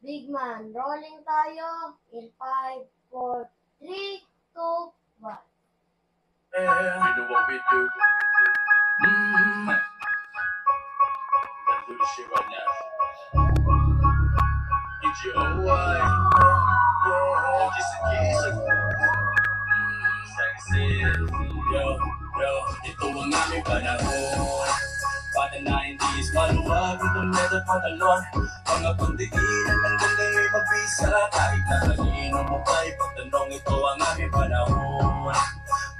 Big man, rolling tayo in 5, 4, 3, 2, 1. We do what we do. Let's do this shit right now. Get your OY. Yeah, just a kiss. Sexy. Yo, ito ang aming panahon. Bata 90s, maluwag itong medyo pantalon. Mga pandikinan ng ganda'y mabisa. Kahit na kanino mo pa'y pagtanong, ito ang aming panahon.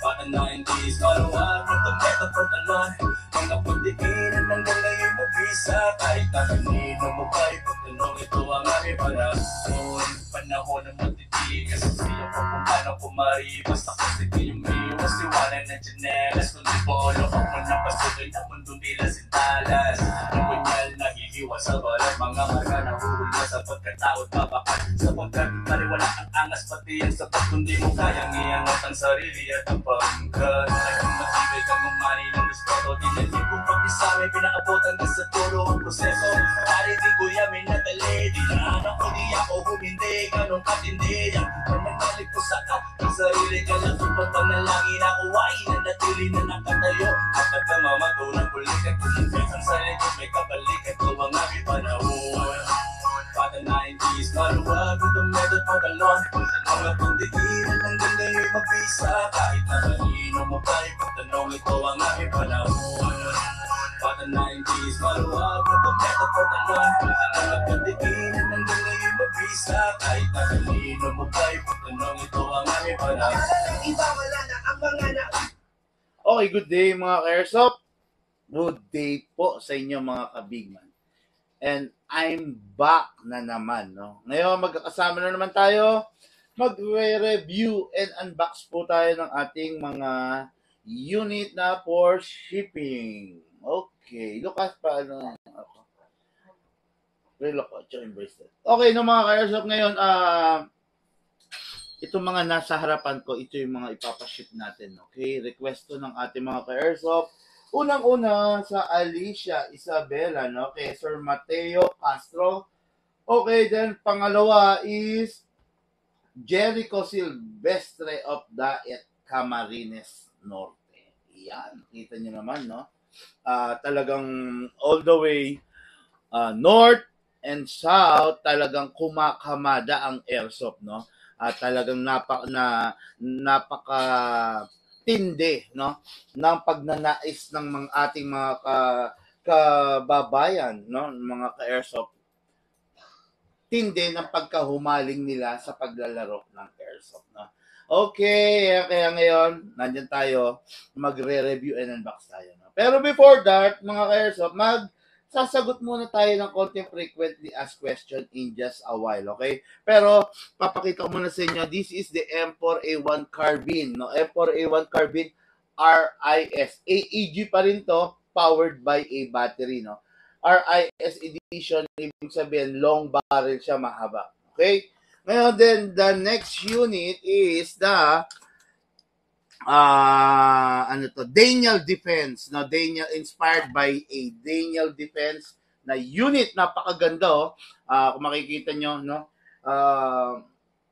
Bata 90s, maluwag itong medyo pantalon. Mga pandikinan ng ganda'y mabisa. Kahit na kanino mo pa'y pagtanong, ito ang aming panahon. Panahon ng matitigas, siya ko kung paano kumari. Basta kasi di yung iwas, iwanan ng janelas. Kundi polo ko mo na pasuloy na mundong nila sintalas. Ang kunyal nahihiwa sa balat, mga marga na hurul na sa pagkataot babakan. Sapagkat nariwala ang angas, pati ang sapat kundi mo kayang iangat ang sarili at ang pangkat. Naging matibay kang umani ng respeto, dinagin kong pag-isami, pinaabot hanggang sa tulo ang proseso. Pari di ko yamin na tali, di na anak ko, di ako humindi, ganun katindi. Ang pananalig ko sa ka, ang sarili ka lang tupag panalangin ako, ay nanatili na nakatayo. Kapag ka mamatunang kulit at kumuntis ang sarili, may kabalikan ko ang aming panahon. Bata 90s, maluwag itong medyo pantalon. Mga pandikinan ng ganda'y mabisa. Kahit na kanino mo pa'y pagtanong, ito ang aming panahon. Bata 90s, maluwag itong medyo pantalon. Mga pandikinan ng ganda'y mabisa. Kahit na kanino mo pa'y pagtanong, ito ang aming panahon. Iba wala na ang mga na... Okay, good day mga ka-airsoft. Good day po sa inyo mga ka-bigman. And I'm back na naman. No? Ngayon magkakasama na naman tayo. Magre-review and unbox po tayo ng ating mga unit na for shipping. Okay, Lucas pa ano ako. Relock ko, bracelet. Okay, no mga ka-airsoft ngayon, itong mga nasa harapan ko, ito yung mga ipapaship natin. Okay, request to ng ating mga ka-airsoft. Unang-una sa Alicia Isabela, no? Kay Sir Mateo Castro. Okay, then pangalawa is Jericho Silvestre of Daet Camarines Norte. Yan, kita nyo naman, no? Talagang all the way north and south, talagang kumakamada ang airsoft, no? Talagang napaka tindi, no, ng pagnanais ng mga ating mga kababayan, no, mga ka-airsoft. Tindi ng pagkahumaling nila sa paglalaro ng airsoft, no. Okay, kaya ngayon nandiyan tayo, magre-review and unbox tayo, no. Pero before that, mga ka-airsoft, sasagot muna tayo ng konting frequently asked question in just a while, okay? Pero papakita ko muna sa inyo, this is the M4A1 carbine, no? M4A1 carbine RIS. AEG pa rin to, powered by a battery, no? RIS edition, ibig sabihin, long barrel siya, mahaba. Okay? Ngayon, then, the next unit is the Daniel Defense, no? Daniel, inspired by a Daniel Defense na unit, napakaganda, oh. Kung makikita nyo, no?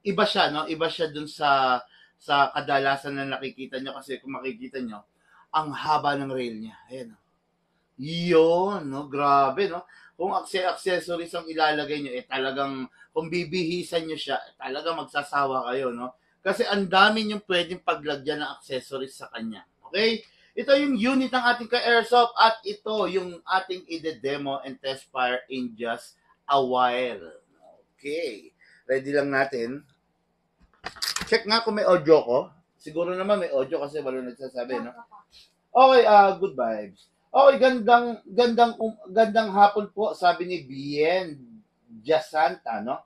Iba siya, no? Iba siya dun sa kadalasan na nakikita nyo, kasi kung makikita nyo, ang haba ng rail niya. Ayan, no? Yun, no? Grabe, no? Kung accessories ang ilalagay nyo, talagang, kung bibihisan nyo siya, talagang magsasawa kayo, no? Kasi ang dami yung pwedeng paglagyan ng accessories sa kanya. Okay? Ito yung unit ng ating ka-airsoft at ito yung ating ide-demo and test fire in just a while. Okay. Ready lang natin. Check nga kung may audio ko. Siguro naman may audio kasi wala nagsasabi, no? Okay, good vibes. Okay, gandang hapon po, sabi ni Bien Jasanta, no?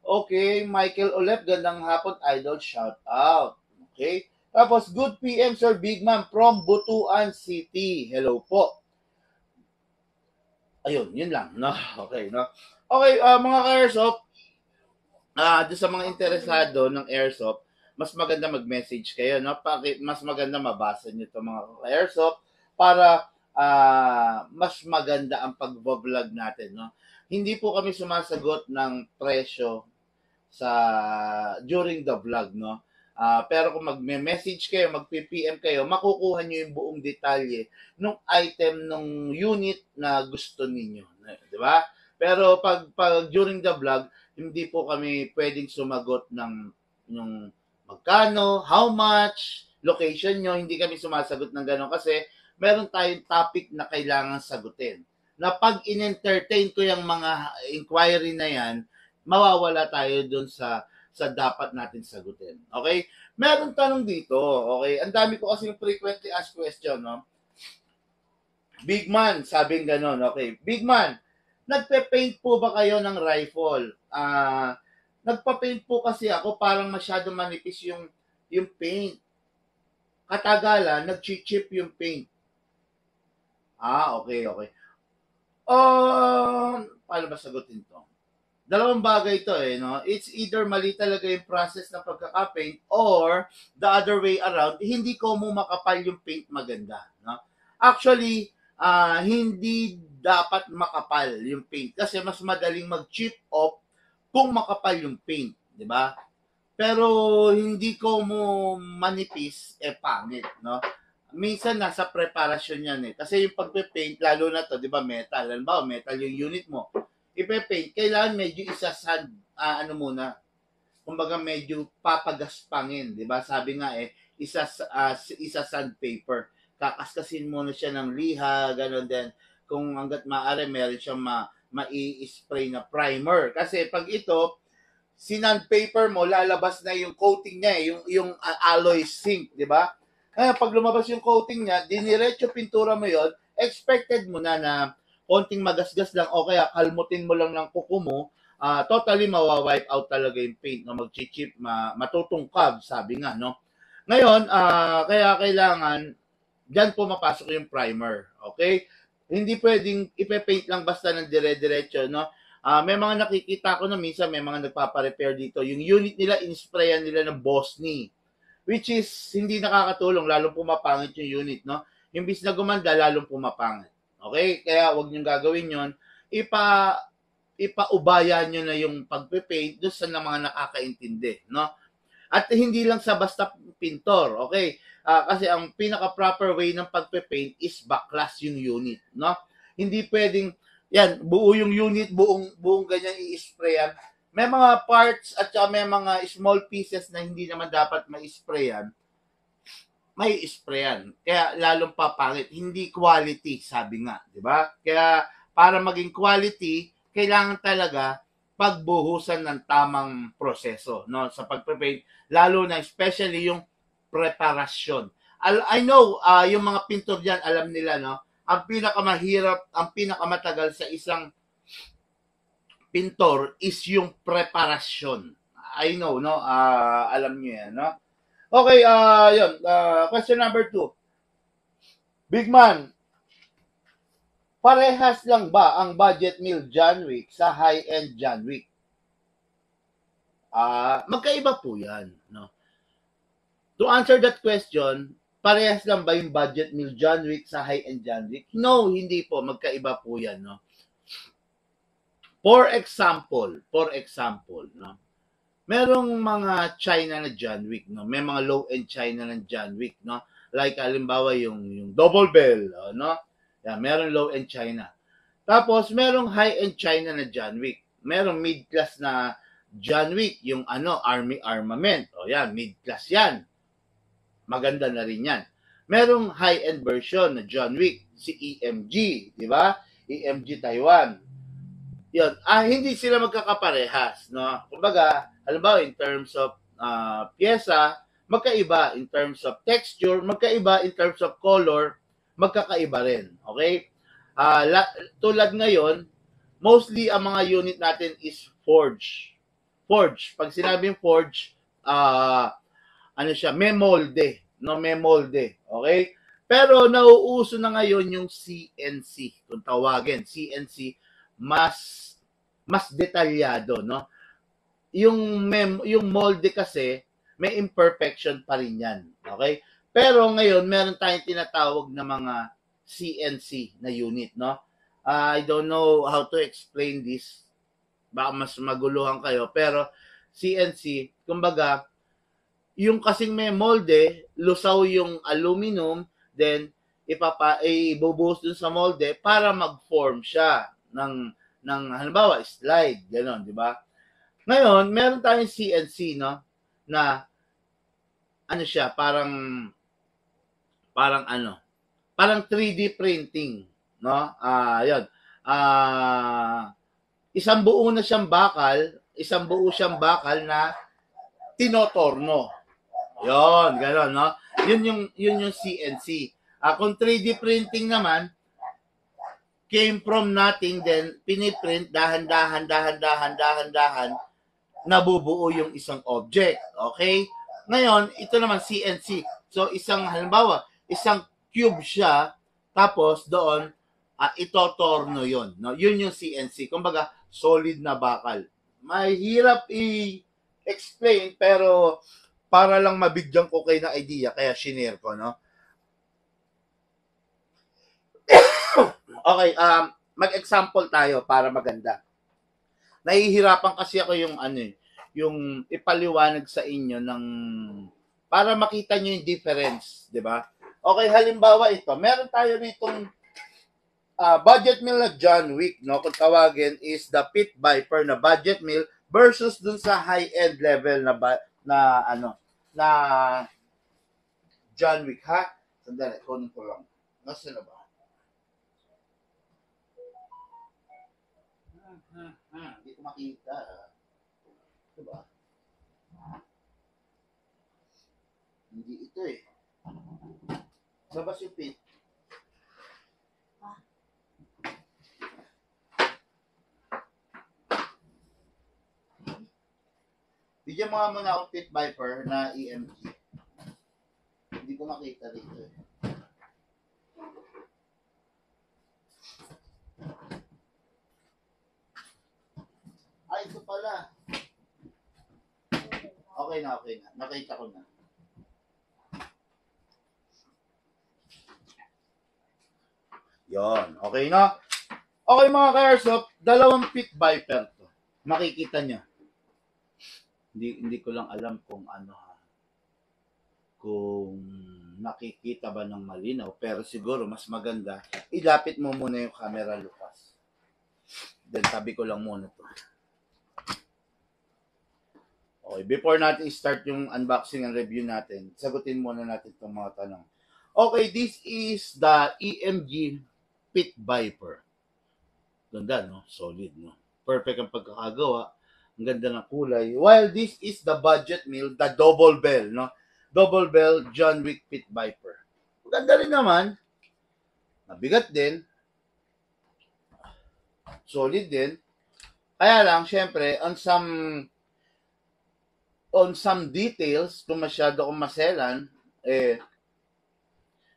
Okay, Michael Olep, gandang hapon, idol, shout out. Okay, tapos good PM, Sir Big Man from Butuan City. Hello po. Ayun, yun lang, no? Okay, no? Okay, mga ka-airsoft, doon sa mga interesado ng airsoft, mas maganda mag-message kayo, no? Mas maganda mabasa nyo ito, mga ka-airsoft, para mas maganda ang pag-vlog natin, no? hindi po kami sumasagot ng presyo sa during the vlog, no? Pero kung magme-message kayo, magpi-PM kayo, makukuha nyo yung buong detalye ng item, ng unit na gusto ninyo. Di ba? Pero pag during the vlog, hindi po kami pwedeng sumagot ng yung magkano, how much, location nyo, hindi kami sumasagot ng gano'n kasi meron tayong topic na kailangan sagutin. Na pag in-entertain ko yung mga inquiry na yan, mawawala tayo dun sa dapat natin sagutin. Okay? Meron tanong dito. Okay? Ang dami ko kasi yung frequently asked question, no? Big man, sabing ganon. Okay. Big man, nagpe-paint po ba kayo ng rifle? Nagpa-paint po kasi ako, parang masyado manipis yung paint. Katagalan, nag-chip yung paint. Okay. Paano ba sagutin to? Dalawang bagay to no? It's either mali talaga yung process ng pagkaka-paint or the other way around, hindi ko mo makapal yung paint maganda, no? Actually, hindi dapat makapal yung paint kasi mas madaling mag-chip off kung makapal yung paint, di ba? Pero hindi ko mo manipis, pangit, no? Minsan nasa preparasyon yan Kasi yung pagpe-paint, lalo na to, di ba, metal. Halimbawa, metal yung unit mo. Ipe-paint, kailangan medyo isa-sand, muna. Kumbaga medyo papagaspangin, di ba? Sabi nga isa sandpaper. Kakaskasin muna siya ng liha, gano'n din. Kung hanggat maaari, meron siyang mai-spray na primer. Kasi pag ito, sinandpaper mo, lalabas na yung coating niya, yung alloy zinc, di ba? Kaya pag lumabas yung coating niya, diniretso pintura mo yon, expected mo na konting magasgas lang o kaya kalmutin mo lang ng kuko mo, totally mawa-wipe out talaga yung paint, no? Mag-chip, matutungkab, sabi nga, no? Ngayon, kaya kailangan, dyan pumapasok yung primer, okay? Hindi pwedeng ipe-paint lang basta ng dire-diretso, no? May mga nakikita ko na minsan may mga nagpapa-repair dito. Yung unit nila, in-sprayan nila ng Bosni, which is hindi nakakatulong, lalong pumapangit yung unit, no? Yung bis na gumanda, lalong pumapangit. Okay? Kaya wag niyong gagawin yon. Ipaubaya niyo na yung pagpe-paint doon sa mga nakakaintindi, no? At hindi lang sa basta pintor, okay? Kasi ang pinaka-proper way ng pagpe-paint is backlash yung unit, no? Hindi pwedeng yan, buo yung unit, buong ganyan i-sprayan. May mga parts at may mga small pieces na hindi naman dapat ma-sprayan. May sprayan. Kaya lalong papangit. Hindi quality, sabi nga. Di ba? Kaya para maging quality, kailangan talaga pagbuhusan ng tamang proseso, no, sa pagpe-paint. Lalo na especially yung preparasyon. I know, yung mga pintor dyan, alam nila, no, ang pinakamahirap, ang pinakamatagal sa isang pintor is yung preparasyon. I know, no, alam niyo yan, no? Okay, yun. Question number 2. Big man, parehas lang ba ang budget meal John Wick sa high-end John Wick? Magkaiba po yan, no? To answer that question, parehas lang ba yung budget meal John Wick sa high-end John Wick? No, hindi po. Magkaiba po yan, no? For example, no? Merong mga China na John Wick, no? May mga low-end China na John Wick, no? Like, halimbawa, yung Double Bell, no? Yan, merong low-end China. Tapos, merong high-end China na John Wick. Merong mid-class na John Wick, yung army armament. O yan, mid-class yan. Maganda na rin yan. Merong high-end version na John Wick, si EMG, di ba? EMG Taiwan. Yun, hindi sila magkakaparehas, no? Kumbaga, halimbawa, in terms of pyesa, magkaiba. In terms of texture, magkaiba. In terms of color, magkakaiba rin. Okay? Tulad ngayon, mostly ang mga unit natin is forge. Forge. Pag sinabing forge, may molde. No, may molde. Okay? Pero nauuso na ngayon yung CNC. Kung tawagin, CNC, mas detalyado, no? Yung molde kasi may imperfection pa rin yan. Okay? Pero ngayon meron tayong tinatawag na mga CNC na unit, no? I don't know how to explain this. Baka mas maguluhan kayo. Pero CNC, kumbaga, yung kasing may molde, lusaw yung aluminum, then ibubuhos dun sa molde para mag-form siya ng halimbawa, slide, gano'n, di ba? Ngayon, meron tayong CNC, no, na ano siya, parang 3D printing, no? Yun. Isang buo siyang bakal na tinotorno. Yon, gano'n, no? Yun yung CNC. Kung 3D printing naman, came from nothing, then piniprint, dahan-dahan, nabubuo yung isang object. Okay? Ngayon, ito naman CNC. So, halimbawa, isang cube siya, tapos doon, itotorno yun. No? Yun yung CNC. Kumbaga, solid na bakal. Mahirap i-explain, pero para lang mabigyan ko kayo ng idea, kaya shinare ko, no? Okay, mag-example tayo para maganda. Nahihirapan kasi ako yung ipaliwanag sa inyo para makita nyo yung difference, di ba? Okay, halimbawa ito, meron tayo ritong budget meal na John Wick, no? Kung tawagin is the Pit Viper na budget meal versus dun sa high-end level na John Wick, ha? Sandali, kunin ko lang. Nasaan na ba? Hindi ko makita. Diba? Hindi ito eh. Labas yung pit. Bigyan mo nga muna akong Pit Viper na EMG. Hindi ko makita dito eh. Ito pala. Okay na. Nakita ko na. Yon, okay na. Okay mga ka-airsoft, dalawang Pit Viper to. Makikita nyo. Hindi ko lang alam kung kung nakikita ba ng malinaw, pero siguro mas maganda, ilapit mo muna yung camera, Lucas. Then tabi ko lang muna to. Okay, before natin start yung unboxing and review natin, sagutin muna natin itong mga tanong. Okay, this is the EMG Pit Viper. Ganda, no? Solid, no? Perfect ang pagkakagawa. Ang ganda ng kulay. While this is the budget meal, the double bell, no? Double bell John Wick Pit Viper. Ganda rin naman. Mabigat din. Solid din. Kaya lang, syempre, on some details, kung masyado kong maselan,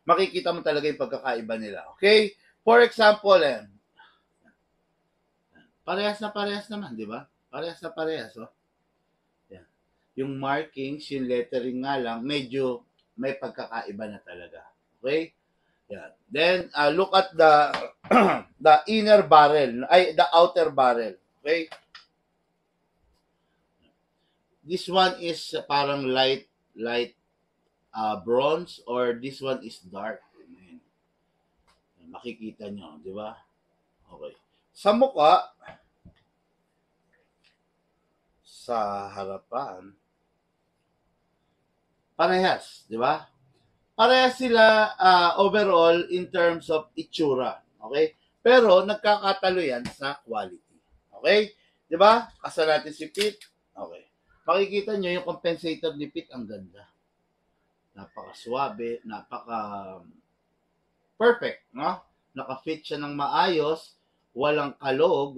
makikita mo talaga yung pagkakaiba nila. Okay? For example, parehas naman, di ba? Parehas. Oh. Yan. Yung markings, yung lettering nga lang, medyo may pagkakaiba na talaga. Okay? Yan. Then, look at the inner barrel, the outer barrel. Okay? This one is parang light bronze, or this one is dark. Ayan. Makikita nyo, di ba? Okay. Sa mukha, sa harapan, parehas, di ba? Parehas sila overall in terms of itsura. Okay? Pero nagkakatalo yan sa quality. Okay? Di ba? Kasa natin si Pete. Okay. Makikita nyo yung compensator ni Pete, ang ganda. Napaka-swabe, perfect, no? Naka-fit siya ng maayos, walang kalog,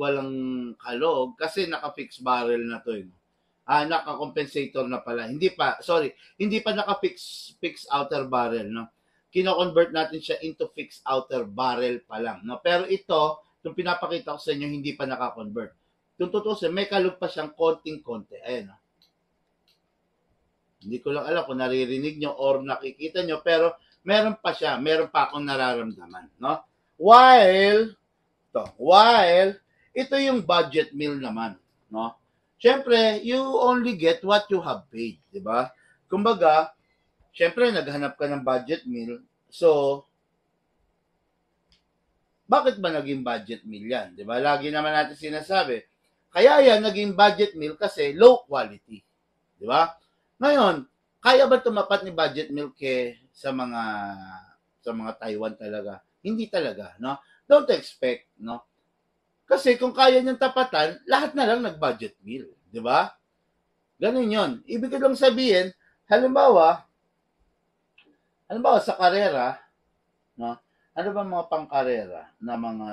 kasi naka-fix barrel na to, no? Naka-compensator na pala. Hindi pa naka-fix outer barrel, no? Kino-convert natin siya into fixed outer barrel pa lang, no? Pero ito, yung pinapakita ko sa inyo, hindi pa naka-convert. Kung tutusin, may kalog pa siyang konting-konti. Ayan, no? Hindi ko lang alam kung naririnig nyo or nakikita nyo, pero meron pa akong nararamdaman, no? While To. While, ito yung budget meal naman, no? Siyempre, you only get what you have paid, di ba? Kumbaga, siyempre, naghanap ka ng budget meal, so, bakit ba naging budget meal yan? Di ba? Lagi naman natin sinasabi, kaya yan naging budget meal kasi low quality. Di ba? Ngayon, kaya ba tumapat ni budget meal sa mga Taiwan talaga? Hindi talaga, no? Don't expect, no? Kasi kung kaya niyang tapatan, lahat na lang nag-budget meal, di ba? Ganun 'yon. Ibig ko lang sabihin, halimbawa sa karera, no? Ano ba mga pangkarera na mga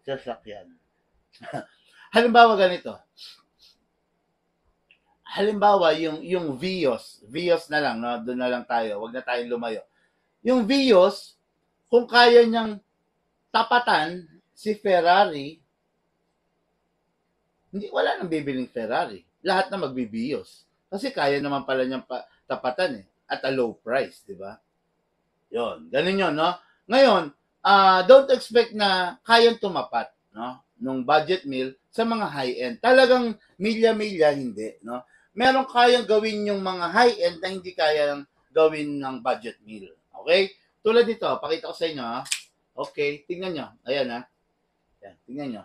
sasakyan? Halimbawa ganito. Halimbawa yung Vios na lang, no? Doon na lang tayo. Wag na tayong lumayo. Yung Vios, kung kaya niyang tapatan si Ferrari, wala nang bibiling Ferrari. Lahat na magbibiyos. Kasi kaya naman pala niyang tapatan at a low price, di ba? Yon, ganun yun, no? Ngayon, don't expect na kayang tumapat, no? Nung budget meal sa mga high-end. Talagang milya-milya, hindi, no? Meron kayang gawin yung mga high-end na hindi kayang gawin ng budget meal. Okay? Tulad dito, pakita ko sa inyo, ha? Okay, tingnan nyo. Ayan, ha? Ayan, tingnan nyo.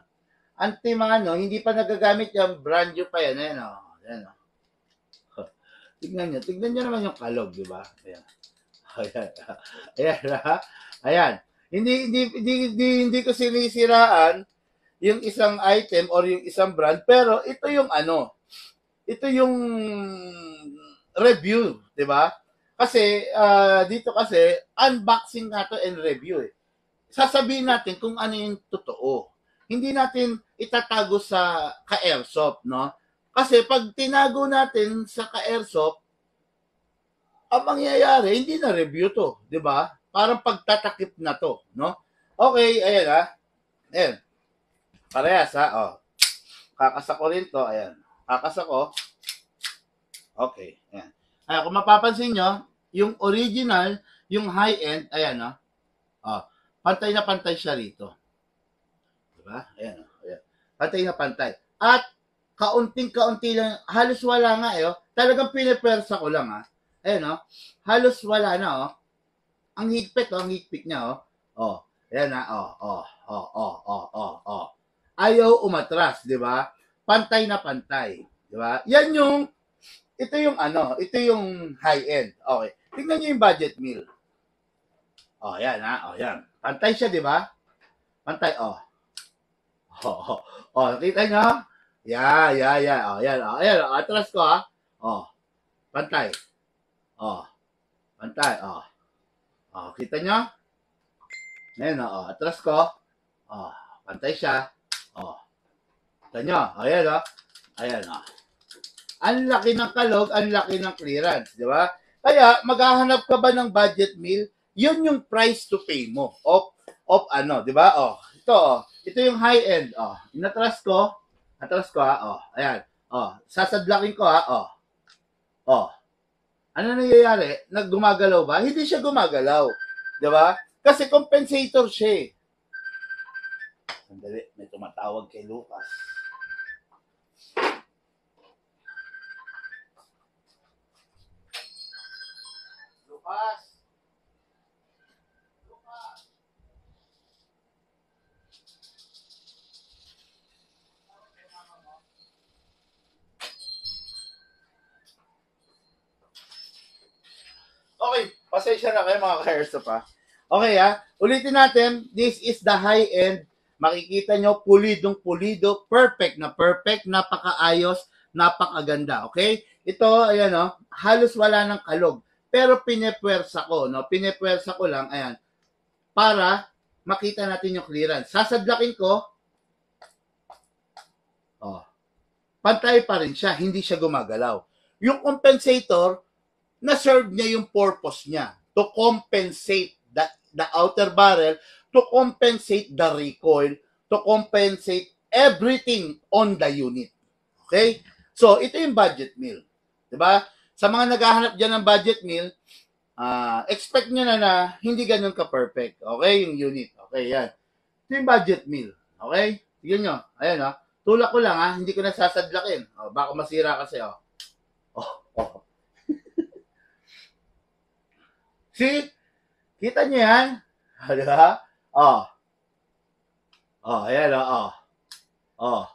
Mga hindi pa nagagamit yan, brand new pa yan. Ayan, o. Ayan, o. Tingnan nyo naman yung kalog, di ba? Ayan. Ayan, ayan, ha? Ayan. Hindi ko sinisiraan yung isang item or yung isang brand, pero ito yung review, di ba? Kasi, dito kasi, unboxing nga to and review, sasabihin natin kung ano yung totoo. Hindi natin itatago sa ka-airsoft, no? Kasi pag tinago natin sa ka-airsoft, ang mangyayari, hindi na review to, di ba? Parang pagtatakip na to, no? Okay, ayan, ha? Ayan. Parehas, ha? Oh. Kakasa ko rin to, ayan. Kakasa ko. Okay, ayan. Ayan, kung mapapansin nyo, yung original, yung high-end, ayan, no? Oh. Pantay na pantay siya rito. Diba? Ayan. Ayan. Pantay na pantay. At kaunting-kaunti lang, halos wala nga Talagang pinipersa ko lang Ayan halos wala na Ang higpit ang higpit niya Ayan Ayaw umatras, di ba? Pantay na pantay. Di ba? Ito yung high-end. Okay. Tingnan niyo yung budget meal. Yan yan. Pantay siya, di ba? Pantay, nakita nyo? Yan. Ayan, atras ko, Pantay. Pantay, kita nyo? Ayan, atras ko. Pantay siya. Kita nyo? Ayan, Ayan, Ang laki ng kalog, ang laki ng clearance, di ba? Kaya, maghahanap ka ba ng budget meal? Yun yung price to pay mo. Di ba? Ito yung high end. Inatras ko. Ayan. Sasadlakin ko Ano nangyayari? Naggumagalaw ba? Hindi siya gumagalaw. Di ba? Kasi compensator siya. Sandali, may tumatawag kay Lucas. Lucas. Okay, pasensya na kayo mga ka-airsoft Okay ulitin natin, this is the high-end. Makikita nyo, pulidong-pulido, perfect, napakaayos, napakaganda, okay? Ito, ayan halos wala ng kalog. Pero pinepwersa ko, pinepwersa ko lang, ayan, para makita natin yung clearance. Sasadlakin ko, pantay pa rin siya, hindi siya gumagalaw. Yung compensator, na-serve niya yung purpose niya to compensate the outer barrel, to compensate the recoil, to compensate everything on the unit. Okay? So, ito yung budget meal. Diba? Sa mga naghahanap dyan ng budget meal, expect nyo na hindi ganun ka-perfect. Okay? Yung unit. Okay? Okay, yan. Ito yung budget meal. Okay? Tignan nyo. Ayan, oh. Tulak ko lang, ha. Hindi ko nasasadlakin. Oh, baka masira kasi, oh. Oh, oh. See? Kita nyo yan? Di ba? Oh. Oh, ayan, oh. Oh.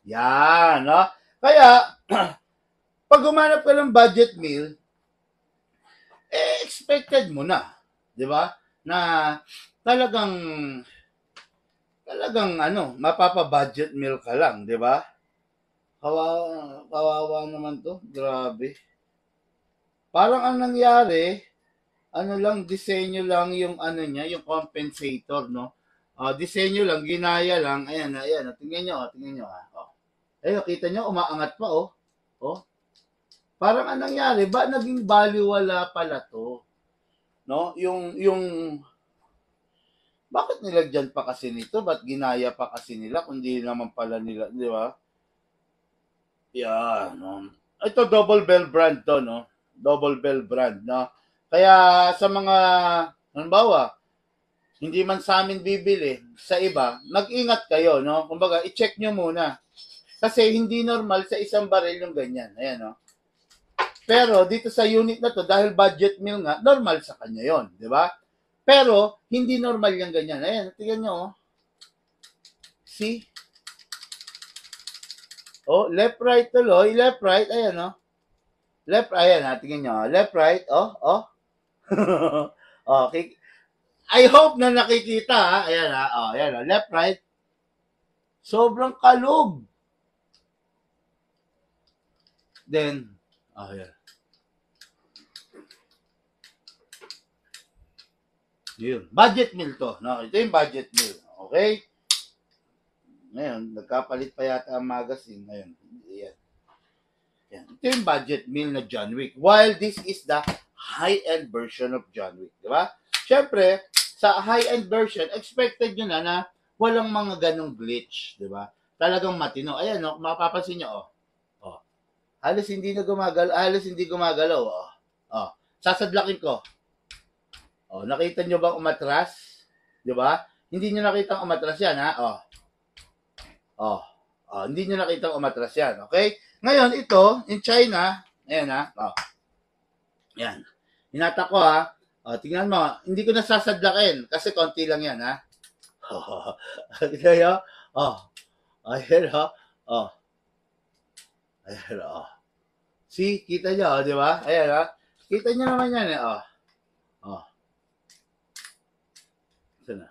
Yan, no? Kaya, pag humanap ka ng budget meal, expected mo na. Di ba? Na talagang mapapa-budget meal ka lang, di ba? Kawawa naman to. Grabe. Parang ang nangyari, disenyo lang yung niya, yung compensator, no? Disenyo lang, ginaya lang. Ayan. Tingnan nyo. Oh. Ayun, kita nyo, umaangat pa, oh. Oh. Parang ang nangyari, ba naging baliwala pala to? No? Bakit nilagyan pa kasi nito? Ba't ginaya pa kasi nila? Kundi naman pala nila, di ba? Yan, no? Ito, Double Bell brand to, no? Double Bell brand, no? Kaya sa mga, halimbawa, hindi man sa amin bibili, sa iba, mag-ingat kayo, no? Kumbaga, i-check nyo muna. Kasi hindi normal sa isang baril yung ganyan. Ayan, no? Pero dito sa unit na to, dahil budget meal nga, normal sa kanya yon, di ba? Pero, hindi normal yung ganyan. Ayan, tingnan nyo, oh. See? Oh, left, right tuloy. Left, right. Ayan, oh. Left, ayan, tingnan nyo. Left, right. Oh. Okay. I hope na nakikita, ha. Ayan, ha. Oh, ayan, oh. Left, right. Sobrang kalog. Then, ayan. Yun. Budget meal to. No? Ito yung budget meal. Okay? Ngayon, nagkapalit pa yata ang magazine. Ngayon, yan. Yan. Ito yung budget meal na John Wick. While this is the high-end version of John Wick. Diba? Siyempre, sa high-end version, expected nyo na walang mga ganong glitch. Diba? Talagang matino. Ayan, no? Mapapansin nyo, oh. Oh. Halos hindi gumagalaw. Oh. Sasadlakin ko. Oh, nakita nyo bang umatras? 'Di ba? Hindi nyo nakita umatras 'yan, ha? Oh, hindi nyo nakita umatras 'yan, okay? Ngayon ito, in China, ayan ha. Oh. Yan. Hinata ko ha. Oh, tingnan mo, hindi ko nasasadlakin kasi konti lang 'yan, ha. Kaya, ayan ha. Ayan, See, kita nyo, 'di ba? Ayan ha. Kita nyo naman 'yan, eh. Na.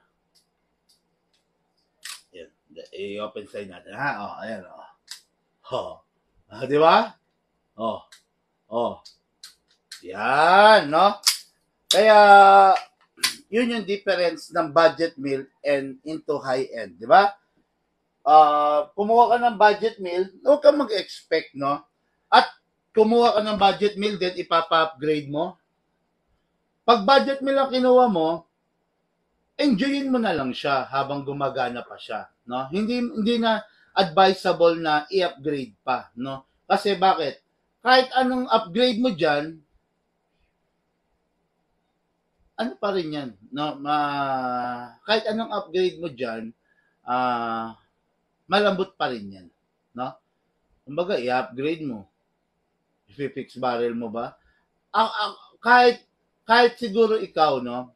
Yan. I-open side natin, ha? Ayan, di ba? Yan, no? Kaya, yun yung difference ng budget meal and into high-end, di ba? Kumuha ka ng budget meal, huwag kang mag-expect, no? At kumuha ka ng budget meal, then ipapa-upgrade mo. Pag budget meal ang kinuha mo, enjoyin mo na lang siya habang gumagana pa siya, no? Hindi na advisable na i-upgrade pa, no? Kasi bakit? Kahit anong upgrade mo diyan, ano pa rin 'yan, no? Kahit anong upgrade mo diyan, malambot pa rin 'yan, no? Kumbaga, i-upgrade mo. I-fix barrel mo ba? Kahit siguro ikaw, no?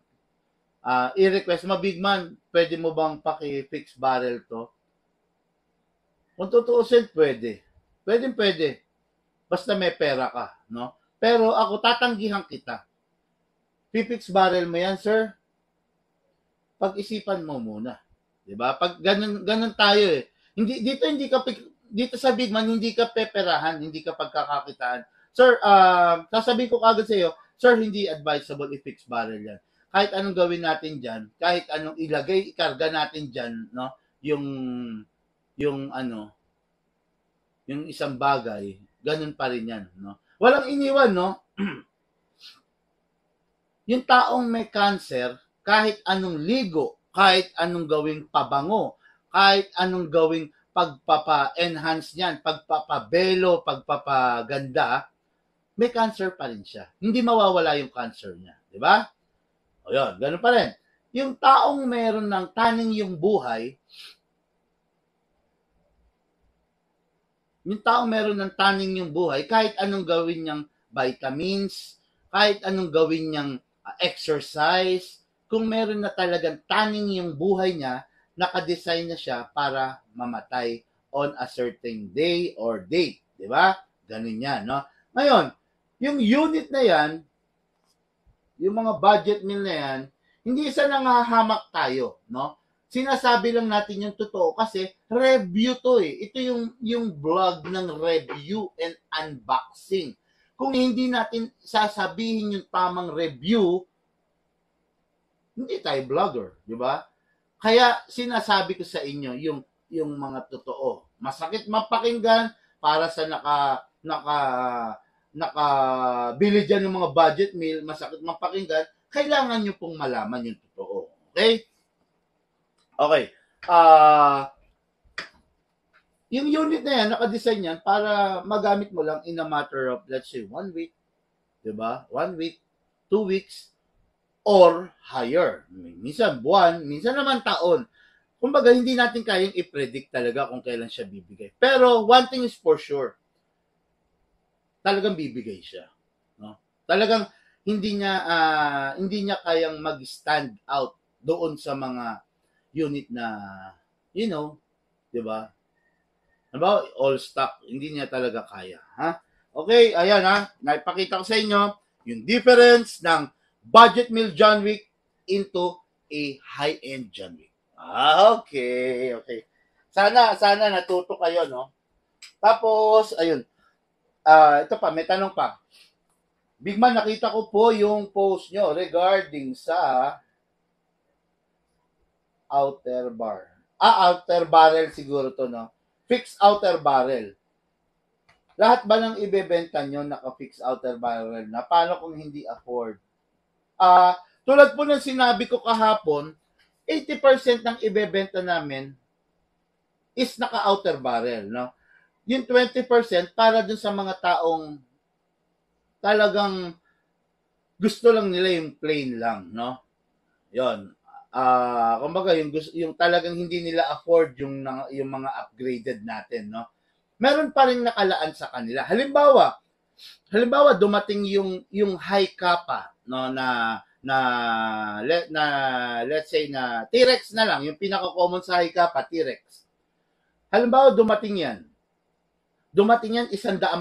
I-request mo, big man, pwede mo bang paki-fix barrel to? Kung tutuusin, pwede. Pwede. Basta may pera ka, no? Pero ako, tatanggihan kita. Fix barrel mo yan, sir? Pag-isipan mo muna. Diba? Pag ganun tayo eh. Dito sa big man, hindi ka peperahan, hindi ka pagkakakitaan. Sir, sasabihin ko kagad sa iyo, sir, hindi advisable i-fix barrel yan. Kahit anong gawin natin diyan, kahit anong ikarga natin diyan, no? Yung isang bagay, ganun pa rin yan, no? Walang iniwan, no? Yung taong may cancer, kahit anong ligo, kahit anong gawing pabango, kahit anong gawing pagpapa-enhance niyan, pagpapabelo, pagpapaganda, may cancer pa rin siya. Hindi mawawala yung cancer niya, di ba? O yun, ganun pa rin. Yung taong meron ng taning yung buhay, kahit anong gawin niyang vitamins, kahit anong gawin niyang exercise, kung meron na talagang taning yung buhay niya, nakadesign na siya para mamatay on a certain day or date. Di ba? Ganun yan, no? Ngayon, yung unit na yan, yung mga budget meal na yan, hindi sa nangahamak tayo, no? Sinasabi lang natin yung totoo kasi review to eh. Ito yung vlog ng review and unboxing. Kung hindi natin sasabihin yung tamang review, hindi tayo vlogger, di ba? Kaya sinasabi ko sa inyo yung mga totoo. Masakit mapakinggan para sa nakabili dyan ng mga budget meal, masakit mapakinggan, kailangan nyo pong malaman yung totoo. Okay? Okay. Yung unit na yan, nakadesign yan para magamit mo lang in a matter of, let's say, 1 week. Diba? 1 week, 2 weeks, or higher. Minsan buwan, minsan naman taon. Kumbaga, hindi natin kayang i-predict talaga kung kailan siya bibigay. Pero one thing is for sure, talagang bibigay siya. No? Talagang hindi niya kayang mag-stand out doon sa mga unit na, you know, di ba? Diba? All stock, hindi niya talaga kaya. Ha? Okay, ayan ha. Naipakita ko sa inyo yung difference ng budget meal John Wick into a high-end John Wick. Okay. Sana natuto kayo, no? Tapos, ayun. Ito pa, may tanong pa. Big Man, nakita ko po yung post nyo regarding sa outer bar. Outer barrel siguro to, no? Fixed outer barrel. Lahat ba ng ibebenta nyo naka-fixed outer barrel na? Paano kung hindi afford? Tulad po ng sinabi ko kahapon, 80% ng ibebenta namin is naka-outer barrel, no? Yung 20% para dun sa mga taong talagang gusto lang nila yung plain lang, no? Yon. Kumbaga yung talagang hindi nila afford yung mga upgraded natin, no? Meron pa rin nakalaan sa kanila. Halimbawa dumating yung high kappa, no, na let's say na T-Rex na lang, yung pinaka-common sa high kappa, T-Rex. Halimbawa dumating yan 100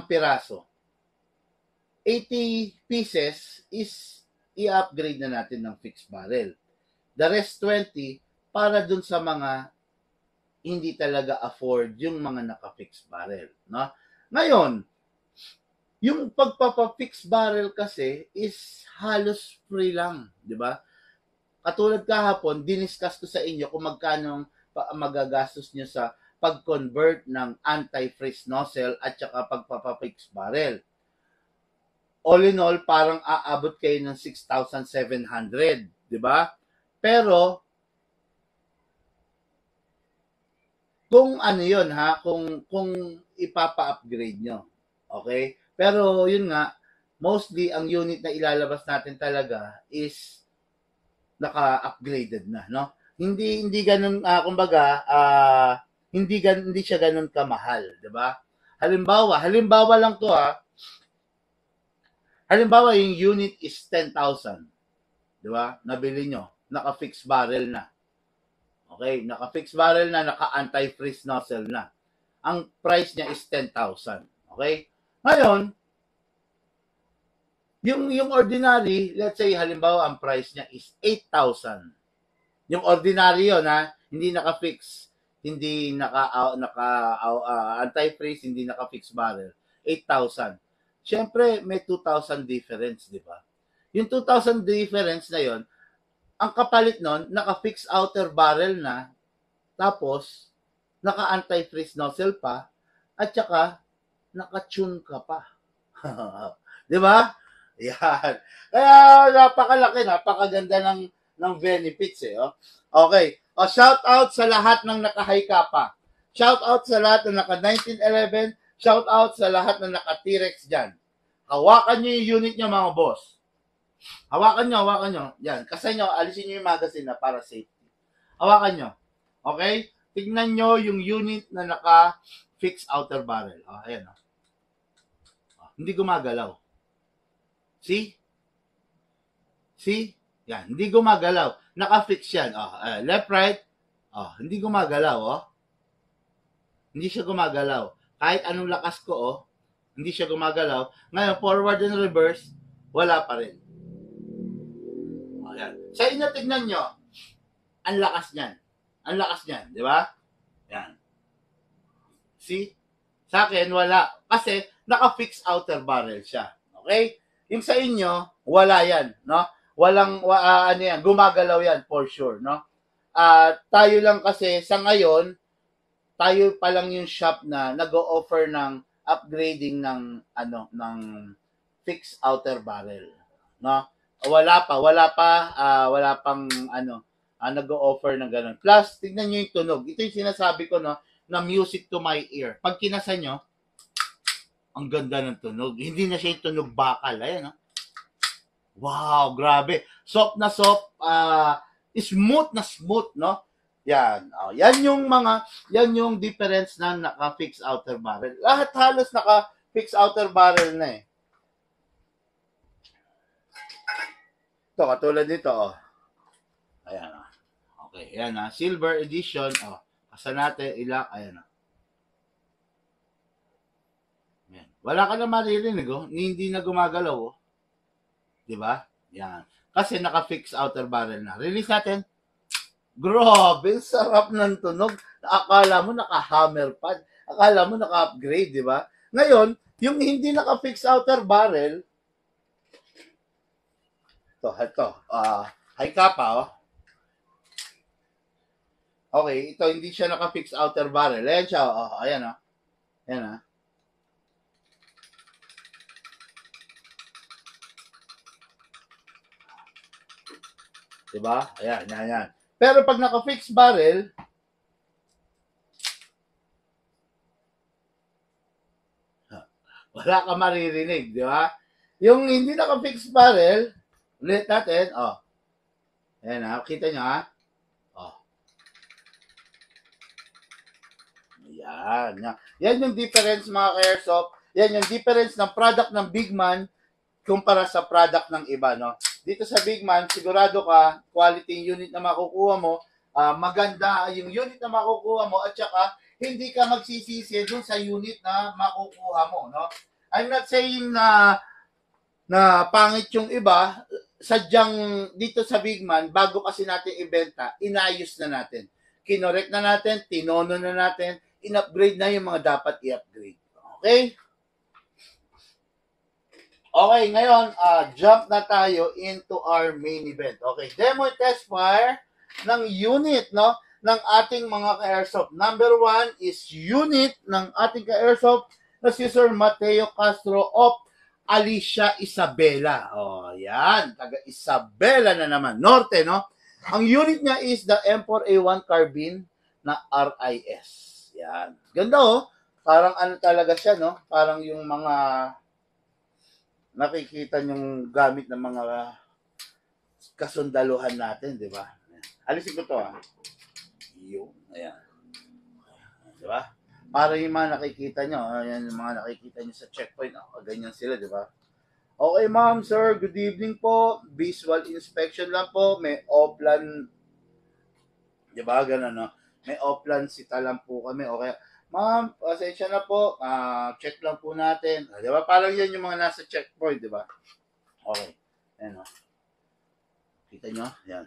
piraso. 80 pieces is i-upgrade na natin ng fixed barrel. The rest 20 para dun sa mga hindi talaga afford yung mga naka-fixed barrel, no? Ngayon, yung pagpapa-fixed barrel kasi is halos free lang, di ba? Katulad kahapon, diniscuss ko sa inyo kung magkano magagastos nyo sa pag-convert ng anti-freeze nozzle at saka pagpapa-fixed barrel. All in all, parang aabot kayo ng 6,700, di ba? Pero, kung ano yun ha, kung ipapa-upgrade nyo, okay? Pero yun nga, mostly ang unit na ilalabas natin talaga is naka-upgraded na, no? Hindi ganun, kumbaga, hindi siya ganun kamahal, di ba? Halimbawa lang to ha. Halimbawa, yung unit is 10,000. Di ba? Nabili nyo. Naka-fixed barrel na. Okay? Naka-fixed barrel na, naka-anti-freeze nozzle na. Ang price niya is 10,000. Okay? Ngayon, yung ordinary, let's say, halimbawa, ang price niya is 8,000. Yung ordinary yun, ha? Hindi naka-fix. Hindi anti-freeze, hindi naka-fixed barrel. 8,000. Siyempre, may 2,000 difference, di ba? Yung 2,000 difference na yon, ang kapalit nun, naka-fixed outer barrel na, tapos, naka-anti-freeze nozzle pa, at saka, naka-tune ka pa. Di ba? Yan. Kaya, napakaganda ng benefits, eh. Oh. Okay. Shout out sa lahat ng naka-high kappa. Shout out sa lahat ng naka-1911. Shout out sa lahat ng naka-T-Rex dyan. Hawakan nyo yung unit nyo, mga boss. Hawakan nyo. Yan. Kasi nyo, alisin nyo yung magazine na para safety. Hawakan nyo. Okay? Tignan nyo yung unit na naka-fixed outer barrel. Ayan. Hindi gumagalaw. See? Yan. Hindi gumagalaw. Naka-fix yan. Left, right. Hindi gumagalaw. Hindi siya gumagalaw. Kahit anong lakas ko, hindi siya gumagalaw. Ngayon, forward and reverse, wala pa rin. Yan. Sa inyo, tignan nyo. Ang lakas niyan. Di ba? Yan. See? Sa akin, wala. Kasi, naka-fix outer barrel siya. Okay? Yung sa inyo, wala yan. No? Walang, gumagalaw yan for sure. No? Tayo lang kasi, sa ngayon, tayo pa lang yung shop na nag-o-offer ng upgrading ng fixed outer barrel, no? Wala pang nag-o-offer ng ganun. Plus, tignan niyo yung tunog. Ito yung sinasabi ko, no, na music to my ear. Pag kinasa nyo, ang ganda ng tunog. Hindi na siya yung tunog bakal. Ayan, no? Wow, grabe. Soft na soft, smooth na smooth, no? Yan. Yan yung difference ng naka-fix outer barrel. Lahat halos naka-fix outer barrel na eh. Ito, katulad nito, Ayan, Okay, yan silver edition, Kasa natin, ayan, Yan. Wala ka na maririnig, Hindi na gumagalaw, Di ba? Yan. Kasi naka-fix outer barrel na. Release natin. Grabe, sarap ng tunog. Akala mo naka-hammer pad. Akala mo naka-upgrade, di ba? Ngayon, yung hindi naka-fix outer barrel, high kappa, Okay, ito hindi siya naka-fix outer barrel. Ayan siya, ayan, Ayan, Diba? Ayan. Pero pag naka-fix barrel, wala ka maririnig, di ba? Yung hindi naka-fix barrel, ulit natin, Ayan, kita nyo, Yan yung difference, mga ka-airsoft. Yan yung difference ng product ng Big Man kumpara sa product ng iba, no? Dito sa Big Man, sigurado ka, quality unit na makukuha mo, maganda yung unit na makukuha mo, at saka, hindi ka magsisisi dun sa unit na makukuha mo, no? I'm not saying na pangit yung iba, sadyang dito sa Big Man, bago kasi natin ibenta, inayos na natin. Kinorek na natin, tinono na natin, in-upgrade na yung mga dapat i-upgrade. Okay? Okay, ngayon, jump na tayo into our main event. Okay, demo test fire ng unit, no, ng ating mga ka-airsoft. Number 1 is unit ng ating ka-airsoft na si Sir Mateo Castro of Alicia Isabela. Yan, taga Isabela na naman, norte, no? Ang unit niya is the M4A1 carbine na RIS. Yan. Ganda, Parang talaga siya, no? Parang yung mga nakikita yung gamit ng mga kasundaluhan natin, di ba? Alisin ko to, Yung, ayan. Di ba? Para yung mga nakikita nyo, ayan yung mga nakikita nyo sa checkpoint, ganyan sila, di ba? Okay, ma'am, sir, good evening po. Visual inspection lang po. May offline, di ba? Ganun, no? May offline sita lang po kami. Okay. Ma'am, pasensya na po. Check lang po natin. Di ba? Parang yan yung mga nasa checkpoint, di ba? Okay. Ayan, Kita nyo? Yan.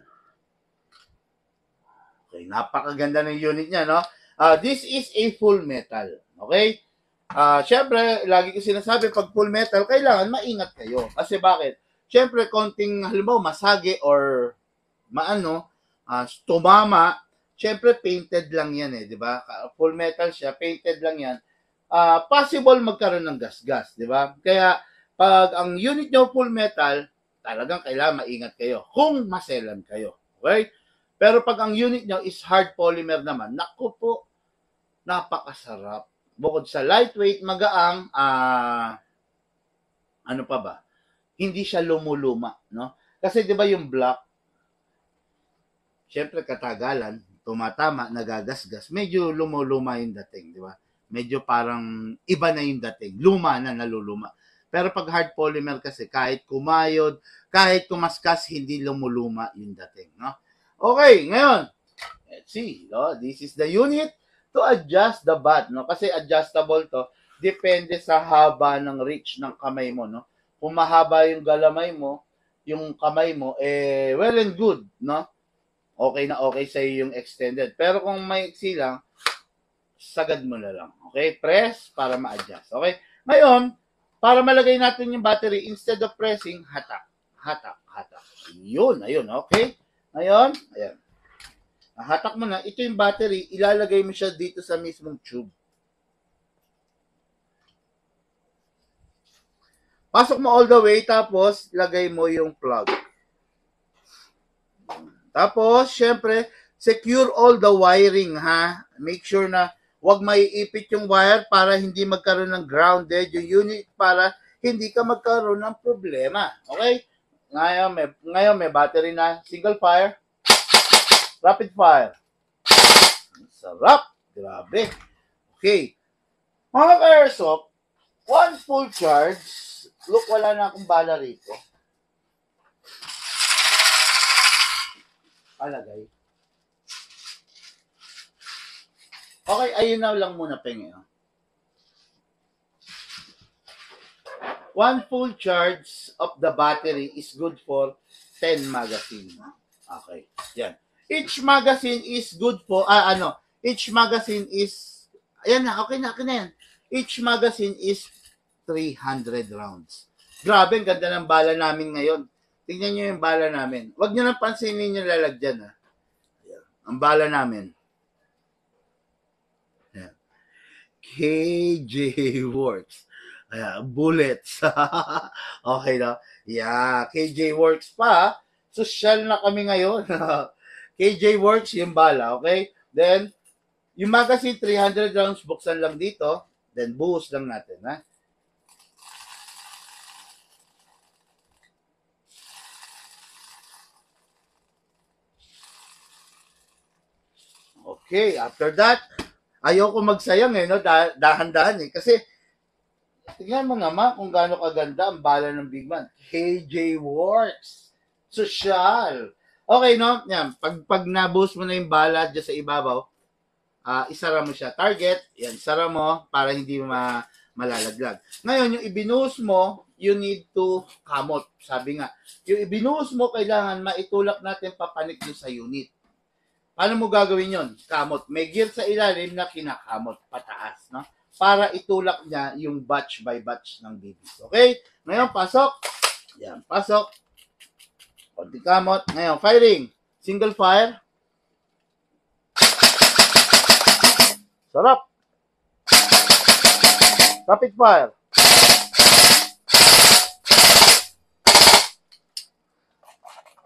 Okay. Napakaganda ng unit niya, no? This is a full metal. Okay? Siyempre, lagi ko sinasabi, pag full metal, kailangan maingat kayo. Kasi bakit? Siyempre, konting, halimbawa, masage or tumama, siyempre, painted lang yan di ba? Full metal siya, painted lang yan. Possible magkaroon ng gas-gas, di ba? Kaya, pag ang unit nyo full metal, talagang kailangan maingat kayo kung maselan kayo. Okay? Pero pag ang unit nyo is hard polymer naman, naku po, napakasarap. Bukod sa lightweight, magaang, ano pa ba? hindi siya lumuluma, no? Kasi 'di ba yung block, syempre katagalan, tumatama, nagagasgas, medyo lumuluma yung dating, di ba? Medyo parang iba na yung dating, luma na, naluluma. Pero pag hard polymer kasi, kahit kumayod, kahit kumaskas, hindi lumuluma yung dating, no? Okay, ngayon, let's see, no? This is the unit to adjust the bat, no? Kasi adjustable to, depende sa haba ng reach ng kamay mo, no? Kung mahaba yung galamay mo, yung kamay mo, well and good, no? Okay na okay sa yung extended. Pero kung maiksi lang, sagad mo na lang. Okay? Press para ma-adjust. Okay? Ngayon, para malagay natin yung battery, instead of pressing, hatak. Hatak. Hatak. Yun. Ayun. Okay? Ngayon, ayan. Hatak mo na. Ito yung battery. Ilalagay mo siya dito sa mismong tube. Pasok mo all the way, tapos lagay mo yung plug. Tapos, syempre, secure all the wiring, ha? Make sure na wag maiipit yung wire para hindi magkaroon ng grounded yung unit para hindi ka magkaroon ng problema. Okay? Ngayon may battery na. Single fire. Rapid fire. Sarap. Grabe. Okay. Mga ka-airsoft, one full charge. Look, wala na akong bala rito. Palagay. Okay, ayun na lang muna, Penge. One full charge of the battery is good for 10 magazine. Okay, yan. Each magazine is good for, each magazine is, ayan na, okay na yan. Each magazine is 300 rounds. Grabe, ang ganda ng bala namin ngayon. Tingnan nyo yung bala namin. Huwag nyo nang pansinin yung lalagyan, ha. Ayan. Ang bala namin. Ayan. KJ Works. Ayan. Bullets. Okay na. Yeah. KJ Works pa. Social na kami ngayon. KJ Works yung bala. Okay? Then, yung magazine 300 rounds, buksan lang dito. Then, buhos lang natin, ha. Okay, after that, ayoko magsayang no, dahan-dahan Kasi, tingnan mo naman kung gaano kaganda ang bala ng Big Man. KJ Works. Social. Okay, no? Yan, pag na-boost mo na yung bala dyan sa ibabaw, isara mo siya. Target, yan, isara mo para hindi malalaglag. Ngayon, yung ibinuhos mo, you need to kamot. Sabi nga, yung ibinuhos mo, kailangan maitulak natin papanik nyo sa unit. Paano mo gagawin yon? Kamot. May gear sa ilalim na kinakamot pataas, no? Para itulak niya yung batch by batch ng BBs. Okay? Ngayon, pasok. Yan, pasok. Konti kamot. Ngayon, firing. Single fire. Sarap. Rapid fire.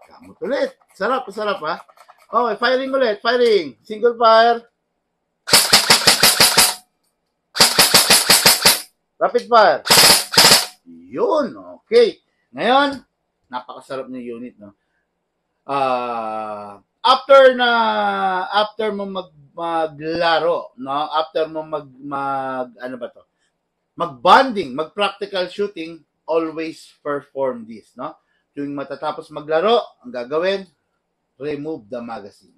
Kamot ulit. Sarap, sarap ha. Okay, firing ulit. Firing. Single fire. Rapid fire. Yun. Okay. Ngayon, napakasarap ng unit, no? After mo maglaro, no? After mo mag-bonding, mag-practical shooting, always perform this, no? Tuwing matatapos maglaro, ang gagawin, remove the magazine.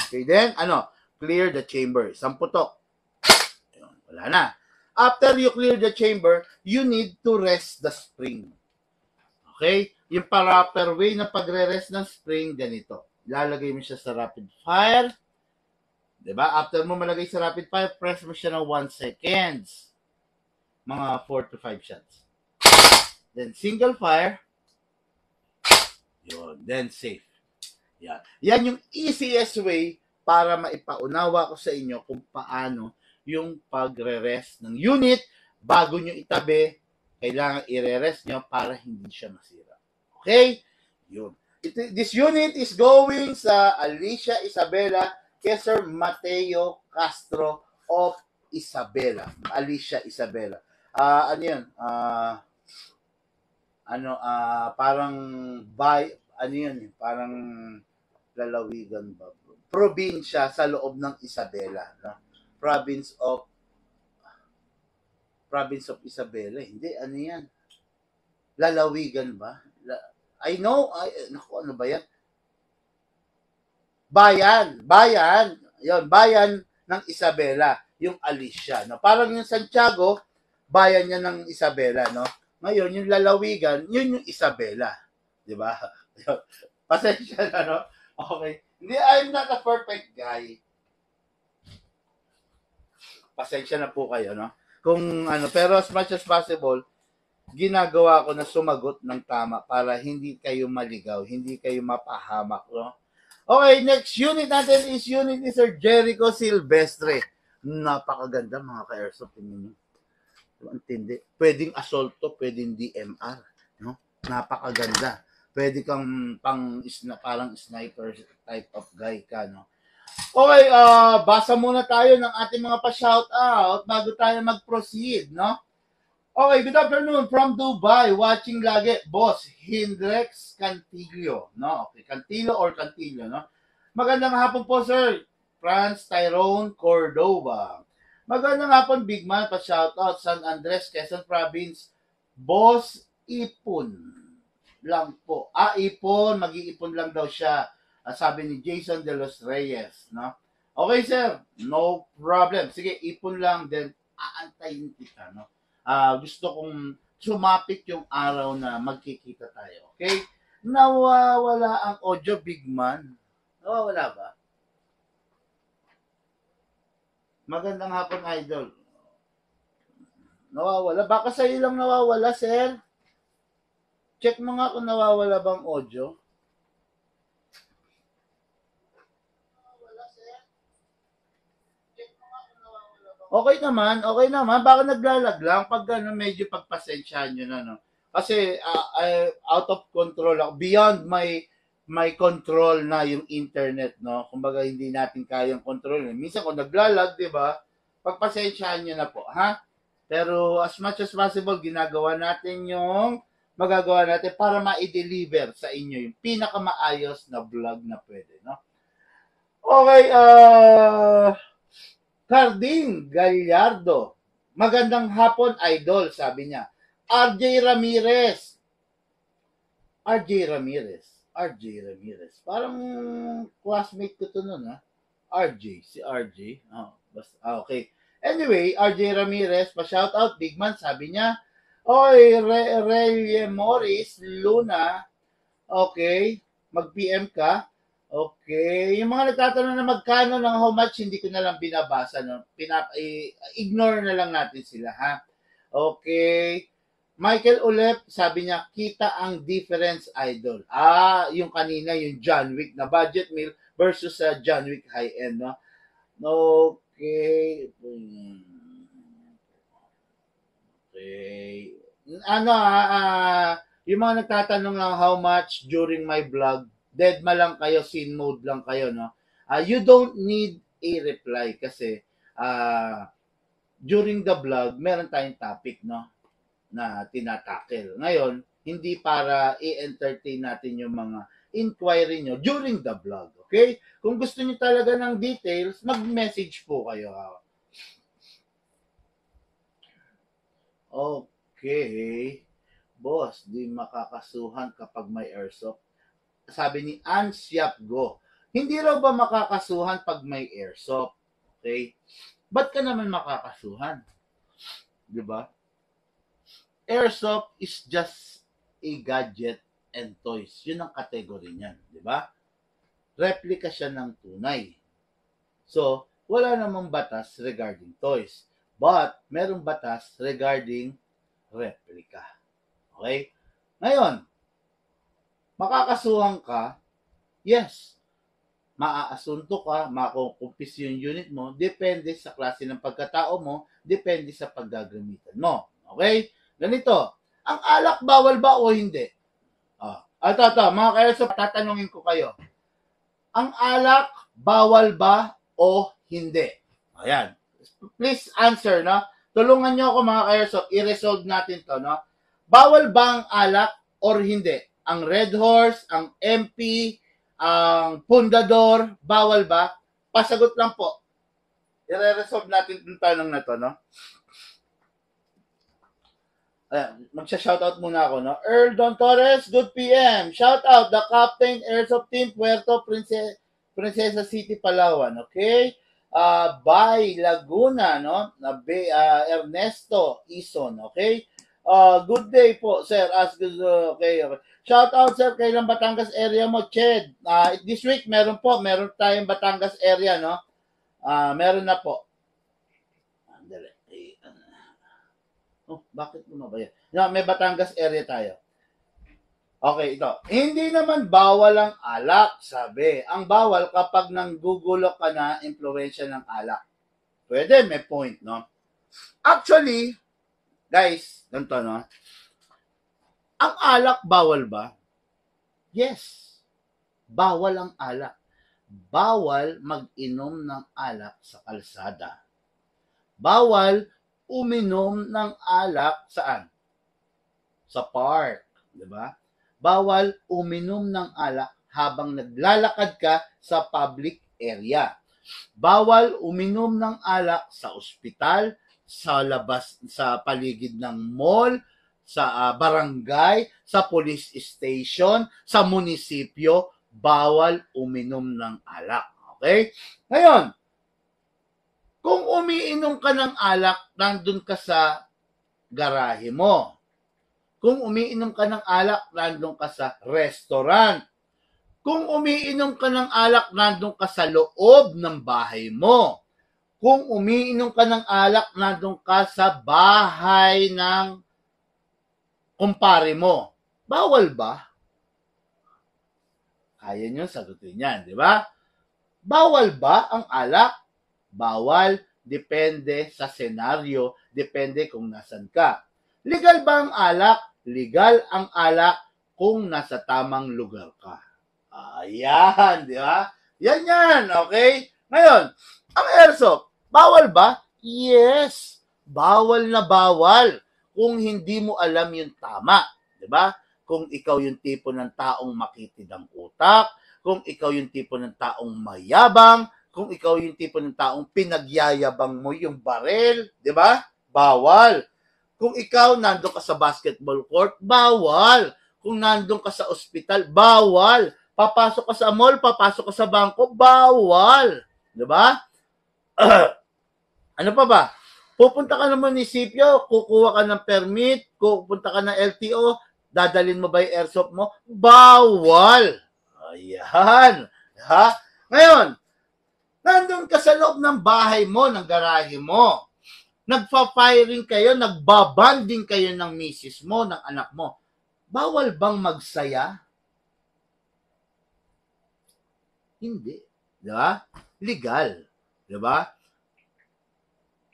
Okay, then, clear the chamber. Isang putok. Wala na. After you clear the chamber, you need to rest the spring. Okay? Yung proper way na pagre-rest ng spring, ganito. Lalagay mo siya sa rapid fire. Diba? After mo malagay sa rapid fire, press mo siya ng 1 seconds. Mga 4 to 5 shots. Then, single fire. Yun. Then, safe. Yan. Yan yung easiest way para maipaunawa ko sa inyo kung paano yung pagre-rest ng unit bago nyo itabi, kailangan i-rest nyo para hindi siya masira. Okay? Yun. This unit is going sa Alicia Isabela kay Sir Mateo Castro of Isabela. Alicia Isabela. Ano yun? parang ano yun, parang lalawigan ba? Probinsya sa loob ng Isabela, no? Province of Isabela. Hindi, ano yan? Lalawigan ba? I know, naku, ano ba yan? Bayan. Yon, bayan ng Isabela, yung Alicia, no? Parang yung Santiago, bayan niya ng Isabela, no? Ngayon, yung lalawigan, yun yung Isabela. Di ba? Pasensya na, no? Okay. Hindi, I'm not a perfect guy. Pasensya na po kayo, no? Kung pero as much as possible, ginagawa ko na sumagot ng tama para hindi kayo maligaw, hindi kayo mapahamak, no? Okay, next unit natin is unit ni Sir Jericho Silvestre. Napakaganda mga ka-airsoft. Tingnan nyo. Antindi. Pwedeng assault to, pwedeng DMR. No? Napakaganda. Pwede kang parang sniper type of guy ka. No? Okay, basa muna tayo ng ating mga pa-shoutout bago tayo mag-proceed. No? Okay, good afternoon from Dubai. Watching lagi, Boss Hendrex Cantillo. No? Okay, Cantillo, no? Magandang hapon po, Sir. Franz Tyrone Cordova. Magandang hapon, Big Man. Pa-shoutout, San Andres, Quezon Province. Boss Ipon lang po. Ipon. Mag-iipon lang daw siya. Sabi ni Jason de los Reyes. No? Okay, sir. No problem. Sige, ipon lang. Then, aantayin kita. No? Gusto kong sumapit yung araw na magkikita tayo. Okay? Nawawala ang audio, Big Man. Nawawala ba? Magandang hapon, Idol. Nawawala. Baka sa'yo lang nawawala, sir. Check mo nga kung nawawala bang audio. Okay naman. Baka naglalag lang pag medyo pagpasensyahan nyo na, no? Kasi out of control ako. Beyond my control na yung internet, no? Kumbaga hindi natin kayang control. Minsan kung naglalag, di ba? Pagpasensyahan nyo na po, ha? Pero as much as possible, magagawa natin para ma-deliver sa inyo yung pinakamaayos na vlog na pwede, no? Okay, Carding Gallardo. Magandang hapon, Idol, sabi niya. RJ Ramirez. Parang classmate ko to nun, ha? si RJ. Okay. Anyway, RJ Ramirez, pa-shoutout, Big Man, sabi niya. Oy, Reye Morris Luna. Okay, mag-PM ka. Okay, yung mga nagtatanong na magkano ng how much, hindi ko na lang binabasa, no? Ignore na lang natin sila, ha? Okay. Michael Ulep, sabi niya, kita ang difference, Idol. Yung kanina, yung John Wick na budget meal versus sa John Wick high-end, no? Okay. Yung mga nagtatanong ng how much during my vlog, deadma lang kayo, scene mode lang kayo, no? You don't need a reply kasi during the vlog, meron tayong topic, no? Na tinatakil. Ngayon, hindi para i-entertain natin yung mga inquiry nyo during the vlog, okay? Kung gusto nyo talaga ng details, mag-message po kayo. Okay. Boss, di makakasuhan kapag may airsoft. Sabi ni Ansiap Go, hindi raw ba makakasuhan pag may airsoft? Okay? Ba't ka naman makakasuhan? Diba? Airsoft is just a gadget and toys. Yun ang category niyan. Diba? Replica siya ng tunay. So, wala namang batas regarding toys. But, merong batas regarding replica. Okay? Ngayon, makakasuhan ka, yes, maaasunto ka, makukumpis yung unit mo, depende sa klase ng pagkatao mo, depende sa paggagamitan mo. Okay? Ganito, ang alak bawal ba o hindi? Ito, mga ka-airsoft, tatanungin ko kayo. Ang alak bawal ba o hindi? Ayan. Please answer, no? Tulungan nyo ako mga ka-airsoft, i-resolve natin to, no? bawal ba ang alak or hindi? Ang Red Horse, ang MP, ang Pundador, bawal ba? Pasagot lang po. I-resolve natin yung tanong na to, no? Ayan, magsha-shoutout muna ako, no? Earl Don Torres, good PM. Shoutout, the captain, Airsoft Team, Puerto Princesa City, Palawan, okay? Bay Laguna, no? Ernesto Ison, okay? Good day po, sir. Okay. Shoutout, sir, kailan Batangas area mo, Ched? This week, meron tayong Batangas area, no? Meron na po. Andali. Oh, bakit mo ba yan? No, may Batangas area tayo. Okay, ito. Hindi naman bawal ang alak, sabi. Ang bawal kapag nanggugulo ka na impluwensya ng alak. Pwede, may point, no? Actually, guys, ganito, no? Ang alak, bawal ba? Yes. Bawal ang alak. Bawal mag-inom ng alak sa kalsada. Bawal uminom ng alak saan? Sa park, di ba? Bawal uminom ng alak habang naglalakad ka sa public area. Bawal uminom ng alak sa ospital, sa labas, sa paligid ng mall, sa barangay, sa police station, sa munisipyo, bawal uminom ng alak. Okay? Ngayon, kung umiinom ka ng alak, nandun ka sa garahe mo. Kung umiinom ka ng alak, nandun ka sa restaurant. Kung umiinom ka ng alak, nandun ka sa loob ng bahay mo. Kung umiinom ka ng alak, nandun ka sa bahay ng kumpare mo. Bawal ba? Kaya nyo sagutin yan, di ba? Bawal ba ang alak? Bawal, depende sa senaryo, depende kung nasan ka. Legal ba ang alak? Legal ang alak kung nasa tamang lugar ka. Ayan, di ba? Yan, okay? Ngayon, ang airsoft, bawal ba? Yes, bawal na bawal kung hindi mo alam yung tama, di ba? Kung ikaw yung tipo ng taong makitid ang utak, kung ikaw yung tipo ng taong mayabang, kung ikaw yung tipo ng taong pinagyayabang mo yung barel, di ba? Bawal. Kung ikaw nandun ka sa basketball court, bawal. Kung nandun ka sa ospital, bawal. Papasok ka sa mall, papasok ka sa bangko, bawal. Di ba? Ano pa ba? Pupunta ka ng munisipyo, kukuha ka ng permit, pupunta ka ng LTO, dadalin mo ba yung airsoft mo? Bawal. Ayan. Ha? Ngayon, nandun ka sa loob ng bahay mo, ng garahe mo. Nagpa-firing kayo, nagbabanding kayo ng misis mo, ng anak mo. Bawal bang magsaya? Hindi. Di ba? Legal. Di ba?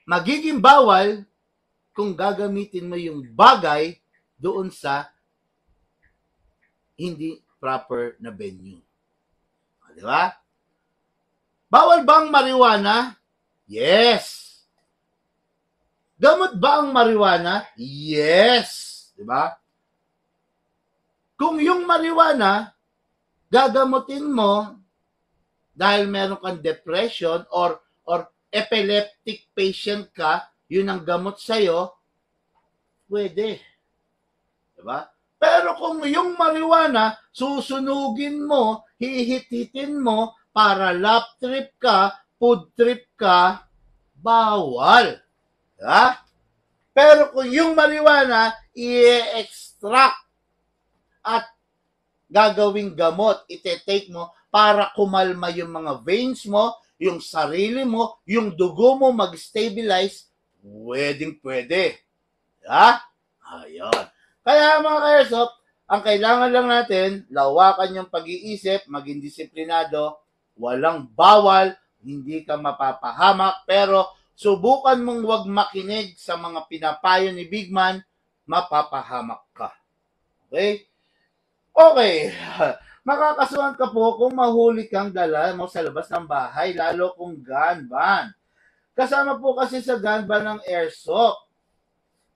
Magiging bawal kung gagamitin mo yung bagay doon sa hindi proper na venue. Di ba? Bawal bang marijuana? Yes. Gamot ba ang marijuana? Yes. Di ba? Kung yung marijuana, gagamutin mo dahil meron kang depression or epileptic patient ka, yun ang gamot sa'yo, pwede. Di ba? Pero kung yung marijuana, susunugin mo, hihititin mo, para lap trip ka, food trip ka, bawal. Ha? Pero kung yung marijuana, i-extract at gagawing gamot, ite-take mo para kumalma yung mga veins mo, yung sarili mo, yung dugo mo mag-stabilize, pwede. Ha? Ayun. Kaya mga ka-airsoft, ang kailangan lang natin, lawakan yung pag-iisip, maging disiplinado, walang bawal, hindi ka mapapahamak, pero subukan mong wag makinig sa mga pinapayo ni Big Man, mapapahamak ka. Okay? Okay. Makakasuhan ka po kung mahuli kang dala mo sa labas ng bahay, lalo kung gun ban. Kasama po kasi sa gun ban ng airsoft.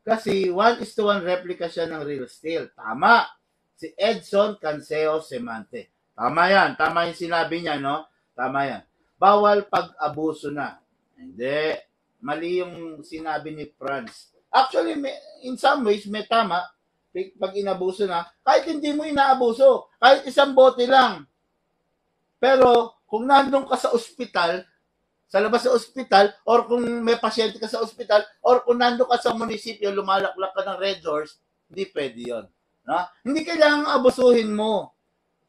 Kasi 1:1 replica siya ng real steel. Tama. Si Edson Canseo Semante. Tama yan. Tama yung sinabi niya, no? Tama yan. Bawal pag-abuso na. Hindi. Mali yung sinabi ni Franz. Actually, in some ways, may tama. Pag inabuso na, kahit hindi mo inaabuso, kahit isang bote lang. Pero, kung nandun ka sa ospital, sa labas sa ospital, or kung may pasyente ka sa ospital, or kung nandun ka sa munisipyo, lumalaklak ka ng Red Horse, hindi pwede yun. No? Hindi kailangang abusuhin mo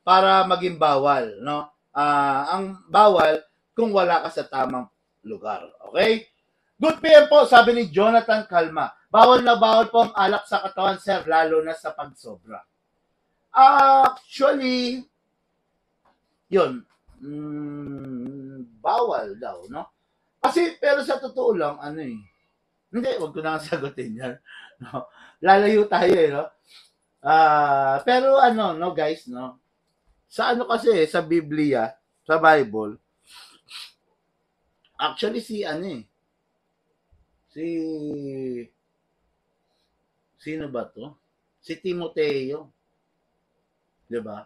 para maging bawal. No? Ang bawal kung wala ka sa tamang lugar. Okay? Good PM po, sabi ni Jonathan Calma. Bawal na bawal po ang alak sa katawan, sir, lalo na sa pagsobra. Actually, yun, bawal daw, no? Kasi, pero sa totoo lang, hindi, wag ko na sagutin yan. No? Lalayo tayo, no? Pero no guys, no? Sa kasi, sa Biblia, sa Bible, actually sino ba to? Si Timoteo. 'Di ba?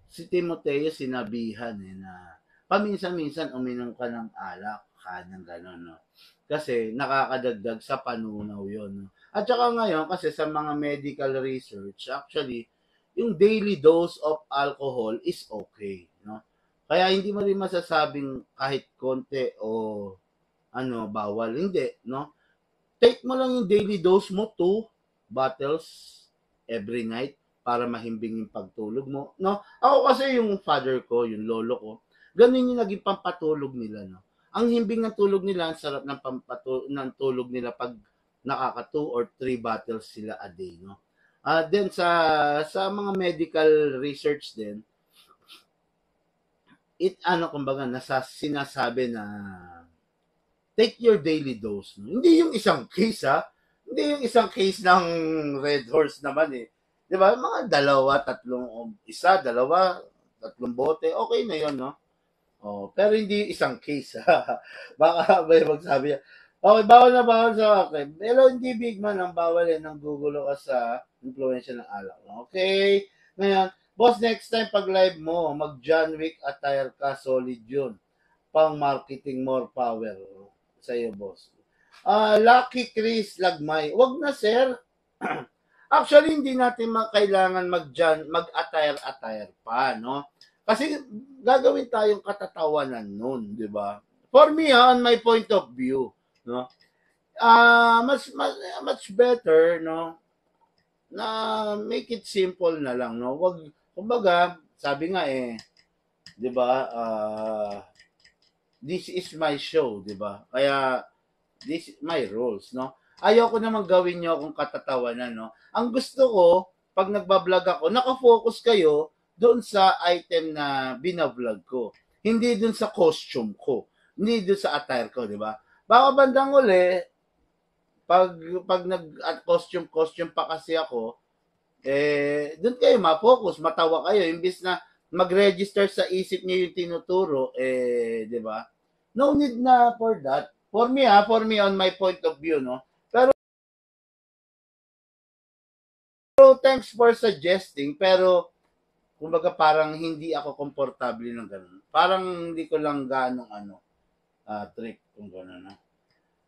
Si Timoteo sinabihan na paminsan-minsan uminom ka ng alak, ng gano'n, no? Kasi nakakadagdag sa panunaw yon, no? At saka ngayon, kasi sa mga medical research, actually, yung daily dose of alcohol is okay, no? Kaya hindi mo rin masasabing kahit konti o bawal. Hindi, no? Take mo lang yung daily dose mo, 2 bottles every night para mahimbing yung pagtulog mo, no? Ako kasi yung father ko, yung lolo ko, ganun yung naging pampatulog nila, no? Ang himbing ng tulog nila, ang sarap ng tulog nila pag nakaka 2 or 3 bottles sila a day, no? Then sa mga medical research din, kumbaga sinasabi na take your daily dose, no? Hindi yung isang case, hindi yung isang case ng Red Horse naman eh. 'Di ba? Mga 2, 3, 1, 2, 3 bote, okay na 'yon, no? Pero hindi isang case. Baka may magsabi, okay, bawal na bawal sa akin. Pero hindi big man ang bawal ng gugulo ka sa influensya ng alak. Okay? Ngayon, boss, next time pag live mo, mag John Wick attire ka, solid yun. Pang marketing, more power sa iyo, boss. Lucky Chris Lagmay. Wag na, sir. Actually, hindi natin kailangan mag-attire pa, no? Kasi gagawin tayong katatawanan nun, di ba? For me, on my point of view, no? Much better, no? Na make it simple na lang, no? Wag, kumbaga, sabi nga di ba? This is my show, di ba? Kaya this is my rules, no? Ayoko naman gawin niyo akong katatawanan, no? Ang gusto ko, pag nagba-vlog ako, naka-focus kayo doon sa item na bina-vlog ko. Hindi doon sa costume ko. Hindi doon sa attire ko, di ba? Baka bandang uli, pag nag-costume pa kasi ako, doon kayo ma-focus, matawa kayo. Imbis na mag-register sa isip niyo yung tinuturo, di ba? No need na for that. For me on my point of view, no? Pero thanks for suggesting, pero kumbaga parang hindi ako komportable ng ganun. Parang hindi ko lang ganong trick kung gano'n, no?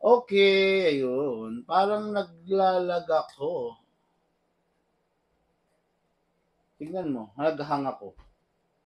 Okay, ayun. Parang naglalag ako. Tingnan mo, naghahang ako.